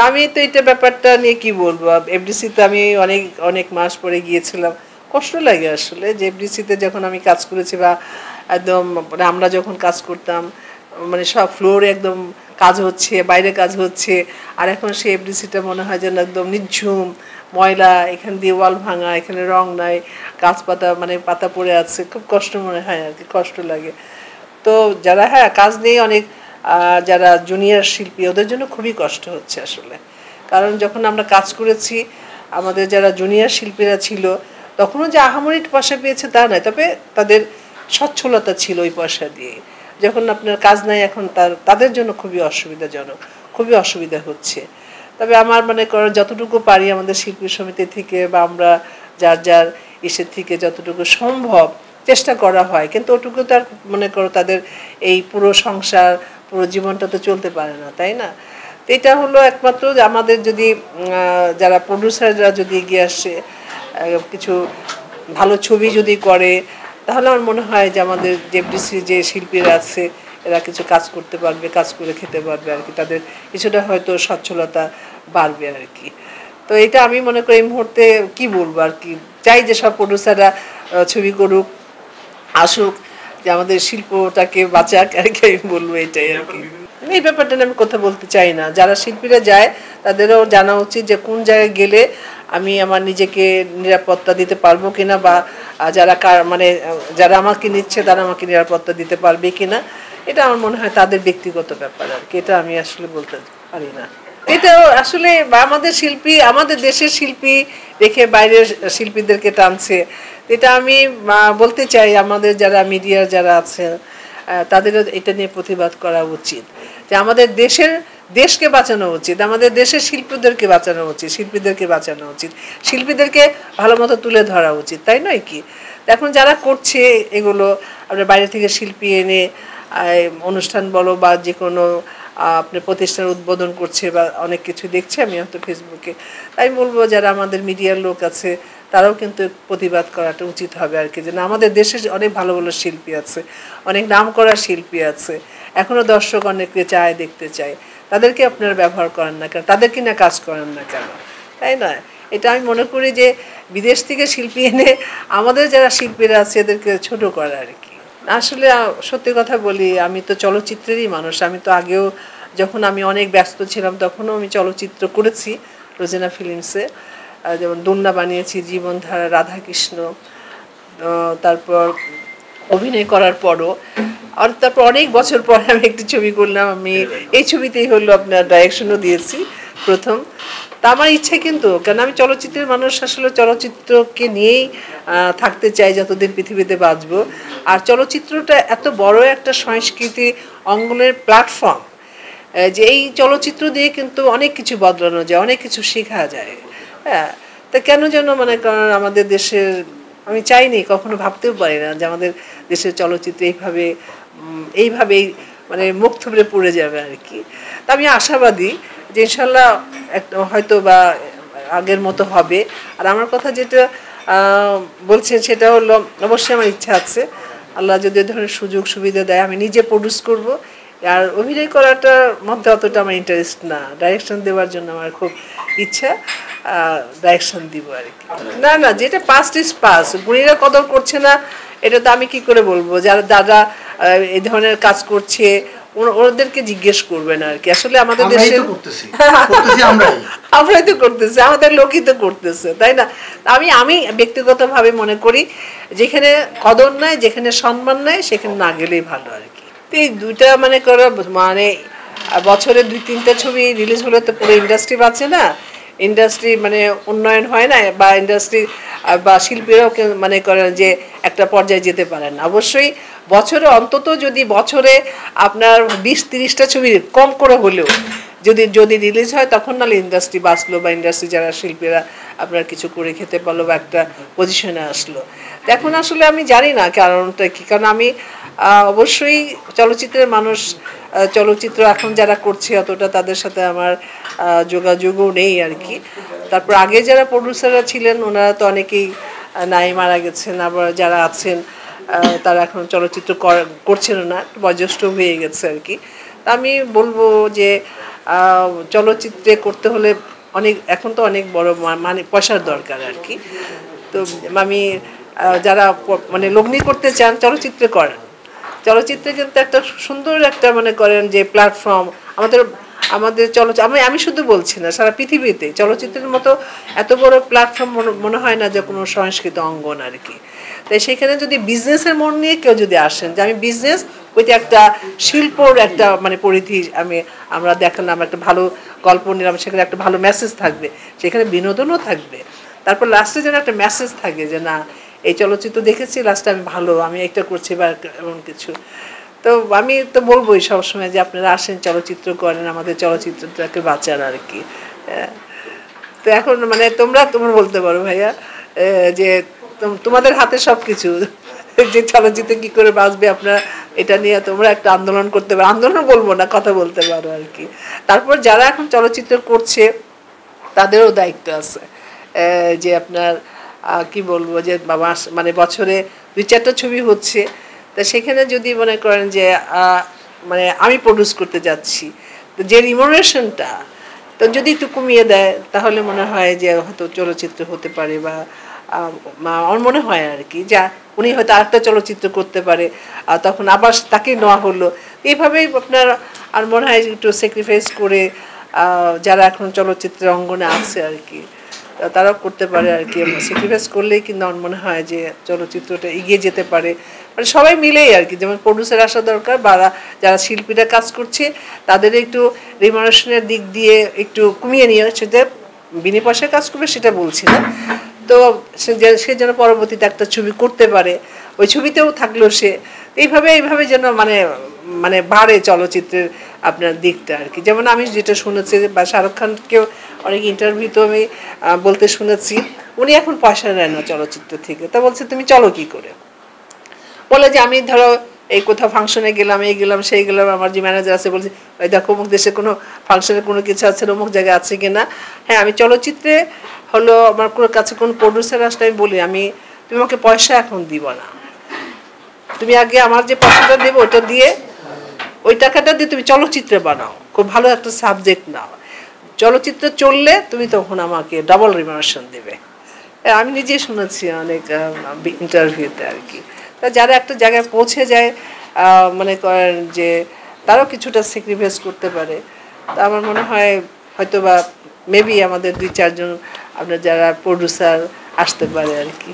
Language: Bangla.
আমি তো এটা ব্যাপারটা নিয়ে কি বলবো, এফডিসিতে আমি অনেক অনেক মাস পরে গিয়েছিলাম। কষ্ট লাগে আসলে যে এফডিসিতে যখন আমি কাজ করেছি বা একদম মানে আমরা যখন কাজ করতাম মানে সব ফ্লোরে একদম কাজ হচ্ছে, বাইরে কাজ হচ্ছে, আর এখন সেই এফডিসিটা মনে হয় যেন একদম নিঝুম ময়লা, এখান দিয়ে ওয়াল ভাঙা, এখানে রং নাই, গাছপাতা মানে পাতা পড়ে আছে, খুব কষ্ট মনে হয় আর কি, কষ্ট লাগে। তো যারা হ্যাঁ কাজ নেই অনেক যারা জুনিয়র শিল্পী ওদের জন্য খুবই কষ্ট হচ্ছে আসলে। কারণ যখন আমরা কাজ করেছি আমাদের যারা জুনিয়র শিল্পীরা ছিল তখনও যে আহামরি পয়সা পেয়েছে তা নয়, তবে তাদের সচ্ছলতা ছিল ওই পয়সা দিয়ে। যখন আপনার কাজ নাই এখন তাদের জন্য খুবই অসুবিধাজনক, খুবই অসুবিধা হচ্ছে। তবে আমার মানে যতটুকু পারি আমাদের শিল্পী সমিতি থেকে বা আমরা যার যার ইসের থেকে যতটুকু সম্ভব চেষ্টা করা হয়, কিন্তু ওটুকু তার মনে করো তাদের এই পুরো সংসার পুরো জীবনটা তো চলতে পারে না, তাই না? তো এটা হলো একমাত্র আমাদের যদি যারা প্রডিউসাররা যদি এগিয়ে আসে কিছু ভালো ছবি যদি করে তাহলে আমার মনে হয় যে আমাদের জেফডিসি যে শিল্পীরা আছে এরা কিছু কাজ করতে পারবে, কাজ করে খেতে পারবে আর কি, তাদের কিছুটা হয়তো সচ্ছলতা বাড়বে আর কি। তো এটা আমি মনে করি এই মুহূর্তে কি বলবো আর কি, চাই যে সব প্রডিউসাররা ছবি করুক, আসুক, যে আমাদের শিল্পটাকে বাঁচাক আর কি, আমি বলবো এটাই আর কি। এই ব্যাপারটা নিয়ে আমি কথা বলতে চাই না, যারা শিল্পীরা যায় তাদেরও জানা উচিত যে কোন জায়গায় গেলে আমি আমার নিজেকে নিরাপত্তা দিতে পারবো কিনা, বা যারা মানে যারা আমাকে নিচ্ছে তারা আমাকে নিরাপত্তা দিতে পারবে কিনা, এটা আমার মনে হয় তাদের ব্যক্তিগত ব্যাপার আর কি, এটা আমি আসলে বলতে পারি না। এটা আসলে আমাদের শিল্পী, আমাদের দেশের শিল্পী রেখে বাইরের শিল্পীদেরকে টানছে, এটা আমি বলতে চাই আমাদের যারা মিডিয়ার যারা আছে তাদেরও এটা নিয়ে প্রতিবাদ করা উচিত, যে আমাদের দেশকে বাঁচানো উচিত, আমাদের দেশের শিল্পীদেরকে বাঁচানো উচিত, শিল্পীদেরকে বাঁচানো উচিত, শিল্পীদেরকে ভালো মতো তুলে ধরা উচিত, তাই নয় কি? এখন যারা করছে এগুলো আমরা বাইরে থেকে শিল্পী এনে অনুষ্ঠান বলো বা যে কোনো আপনার প্রতিষ্ঠান উদ্বোধন করছে বা অনেক কিছু দেখছে আমি হয়তো ফেসবুকে, তাই বলবো যারা আমাদের মিডিয়ার লোক আছে তারাও কিন্তু প্রতিবাদ করাটা উচিত হবে আর কি, যে না আমাদের দেশে অনেক ভালো ভালো শিল্পী আছে, অনেক নাম করা শিল্পী আছে, এখনও দর্শক অনেকে চায়, দেখতে চায়, তাদেরকে আপনারা ব্যবহার করেন না কেন, তাদেরকে না কাজ করেন না কেন, তাই না? এটা আমি মনে করি যে বিদেশ থেকে শিল্পী এনে আমাদের যারা শিল্পীরা আছে এদেরকে ছোট করা আর কি। আসলে সত্যি কথা বলি আমি তো চলচ্চিত্রেরই মানুষ, আমি তো আগেও যখন আমি অনেক ব্যস্ত ছিলাম তখনও আমি চলচ্চিত্র করেছি রোজিনা ফিল্মসে, যেমন দুন্না বানিয়েছি, জীবনধারা, রাধাকৃষ্ণ, তারপর অভিনয় করার পরও আর তারপর অনেক বছর পরে আমি একটি ছবি করলাম, আমি এই ছবিতেই হলো আপনার ডাইরেকশনও দিয়েছি প্রথম। তা আমার ইচ্ছে কিন্তু, কেন আমি চলচ্চিত্রের মানুষ, আসলে চলচ্চিত্রকে নিয়েই থাকতে চাই যতদিন পৃথিবীতে বাঁচবো। আর চলচ্চিত্রটা এত বড় একটা সংস্কৃতি অঙ্গনের প্ল্যাটফর্ম যে এই চলচ্চিত্র দিয়ে কিন্তু অনেক কিছু বদলানো যায়, অনেক কিছু শেখা যায়। হ্যাঁ, তা কেন যেন মানে কারণ আমাদের দেশের, আমি চাইনি, কখনো ভাবতেও পারি না যে আমাদের দেশের চলচ্চিত্র এইভাবেই মানে মুখ থুবড়ে পড়ে যাবে আর কি। তা আমি আশাবাদী যে ইনশাল্লাহ হয়তো বা আগের মতো হবে। আর আমার কথা যেটা বলছেন সেটা হলো অবশ্যই আমার ইচ্ছা আছে, আল্লাহ যদি ধরনের সুযোগ সুবিধা দেয় আমি নিজে প্রডিউস করব। আর অভিনয় করাটার মধ্যে অতটা আমার ইন্টারেস্ট না, ডাইরেকশন দেওয়ার জন্য আমার খুব ইচ্ছা, ডাইরেকশন দিব আর কি। না না, যেটা পাস্ট ইজ পাস্ট, গুণীরা কদর করছে না এটা তো আমি কি করে বলবো, যারা দাদা এই ধরনের কাজ করছে ওদেরকে জিজ্ঞেস করবেন আর কি। আসলে আমাদের দেশে আমরাই তো করতেছি, আমাদের লোকই তো করতেছে, তাই না? আমি ব্যক্তিগতভাবে মনে করি যেখানে কদর নাই, যেখানে সম্মান নাই সেখানে না গেলেই ভালো আর কি। তো এই দুইটা মানে মানে বছরে 2-3টা ছবি রিলিজ হলে তো পুরো ইন্ডাস্ট্রি বাঁচে না, ইন্ডাস্ট্রি মানে উন্নয়ন হয় না, বা ইন্ডাস্ট্রি বা শিল্পীরাও মানে করেন যে একটা পর্যায়ে যেতে পারেন না। অবশ্যই বছরে অন্তত যদি বছরে আপনার 20-30টা ছবি কম করে হলেও যদি রিলিজ হয় তখন নাহলে ইন্ডাস্ট্রি বাঁচলো, বা ইন্ডাস্ট্রি যারা শিল্পীরা আপনার কিছু করে খেতে পারলো বা একটা পজিশনে আসলো। এখন আসলে আমি জানি না কারণটা কি, কারণ আমি অবশ্যই চলচ্চিত্রের মানুষ, চলচ্চিত্র এখন যারা করছে অতটা তাদের সাথে আমার যোগাযোগও নেই আর কি। তারপর আগে যারা প্রডিউসাররা ছিলেন ওনারা তো অনেকেই নাই, মারা গেছেন, আবার যারা আছেন তারা এখন চলচ্চিত্র করছেন না, বয়োজ্যেষ্ঠ হয়ে গেছে আর কি। তা আমি বলবো যে চলচ্চিত্রে করতে হলে অনেক, এখন তো অনেক বড় মানে পয়সার দরকার আর কি। তো আমি যারা মানে লগ্নি করতে চান চলচ্চিত্রে করেন, চলচ্চিত্রে কিন্তু একটা সুন্দর একটা মনে করেন যে প্ল্যাটফর্ম আমাদের আমাদের আমি আমি শুধু বলছি না, সারা পৃথিবীতে চলচ্চিত্রের মতো এত বড় প্ল্যাটফর্ম মনে হয় না যে কোনো সংস্কৃত অঙ্গন আর কি। তাই সেখানে যদি বিজনেসের মন নিয়ে কেউ যদি আসেন যে আমি বিজনেস ওইতে একটা শিল্পর একটা মানে পরিধি আমরা দেখালাম, একটা ভালো গল্প নিলাম, সেখানে একটা ভালো মেসেজ থাকবে, সেখানে বিনোদনও থাকবে, তারপর লাস্টে যেন একটা মেসেজ থাকে যে না এই চলচ্চিত্র দেখেছি লাস্টে আমি একটা করছি বা এমন কিছু। তো আমি তো বলবোই সবসময় যে আপনারা আসেন, চলচ্চিত্র করেন, আমাদের চলচ্চিত্রটাকে বাঁচান আর কি। তো এখন মানে তোমরা বলতে পারো ভাইয়া যে তোমাদের হাতে সব কিছু, যে চলচ্চিত্র কি করে বাঁচবে আপনারা এটা নিয়ে তোমরা একটা আন্দোলন করতে পারো, আন্দোলন বলবো না, কথা বলতে পারো আর কি। তারপর যারা এখন চলচ্চিত্র করছে তাদেরও দায়িত্ব আছে, যে আপনার কি বলবো যে মানে বছরে 2-4টা ছবি হচ্ছে, তা সেখানে যদি মনে করেন যে মানে আমি প্রডিউস করতে যাচ্ছি, তো যে রিমুনারেশনটা তো যদি একটু কমিয়ে দেয় তাহলে মনে হয় যে হয়তো চলচ্চিত্র হতে পারে, বা আমার মনে হয় আর কি যা উনি হয়তো আরেকটা চলচ্চিত্র করতে পারে, তখন আবার তাকে নেওয়া হলো। এইভাবেই আপনার আর মনে হয় একটু স্যাক্রিফাইস করে যারা এখন চলচ্চিত্রের অঙ্গনে আছে আর কি তারাও করতে পারে আর কি। স্যাক্রিফাইস করলেই কিন্তু আমার মনে হয় যে চলচ্চিত্রটা এগিয়ে যেতে পারে, মানে সবাই মিলেই আর কি। যেমন প্রডিউসার আসা দরকার, বা যারা শিল্পীরা কাজ করছে তাদের একটু রিমুনারেশনের দিক দিয়ে একটু কমিয়ে নিয়ে, সেটা বিনা পয়সায় কাজ করবে সেটা বলছি না, তো সে যেন পরবর্তীতে একটা ছবি করতে পারে, ওই ছবিতেও থাকলো সে। এইভাবে যেন মানে মানে বাড়ে চলচ্চিত্রের আপনার দিকটা আর কি। যেমন আমি যেটা শুনেছি, বা শাহরুখ খানকেও অনেক ইন্টারভিউতে আমি বলতে শুনেছি, উনি এখন পয়সা নেয় না চলচ্চিত্র থেকে। তা বলছে তুমি চলো কি করে, বলে যে আমি ধরো এই কোথাও ফাংশনে গেলাম, এই গেলাম সেই গেলাম, আমার যে ম্যানেজার আছে বলছে ওই দেখো অমুক দেশে কোনো ফাংশনে কোনো কিছু আছে, অমুক জায়গায় আছে কিনা। হ্যাঁ আমি চলচ্চিত্রে হলো আমার কোনো কাছে কোনো প্রডিউসার আসলে আমি বলি তুমি আমাকে পয়সা এখন দিব না, তুমি আগে আমার যে পয়সাটা দেবো ওইটা দিয়ে, ওই টাকাটা দিয়ে তুমি চলচ্চিত্রে বানাও, খুব ভালো একটা সাবজেক্ট নাও, চলচ্চিত্র চললে তুমি তখন আমাকে ডাবল রিমুনারেশন দেবে। আমি নিজে শুনেছি অনেক ইন্টারভিউতে আর কি। তা যারা একটা জায়গায় পৌঁছে যায় মনে করেন যে তারাও কিছুটা স্যাক্রিফাইস করতে পারে। তা আমার মনে হয় হয়তো বা মেবি আমাদের 2-4 জন আপনার যারা প্রডিউসার আসতে পারে আর কি।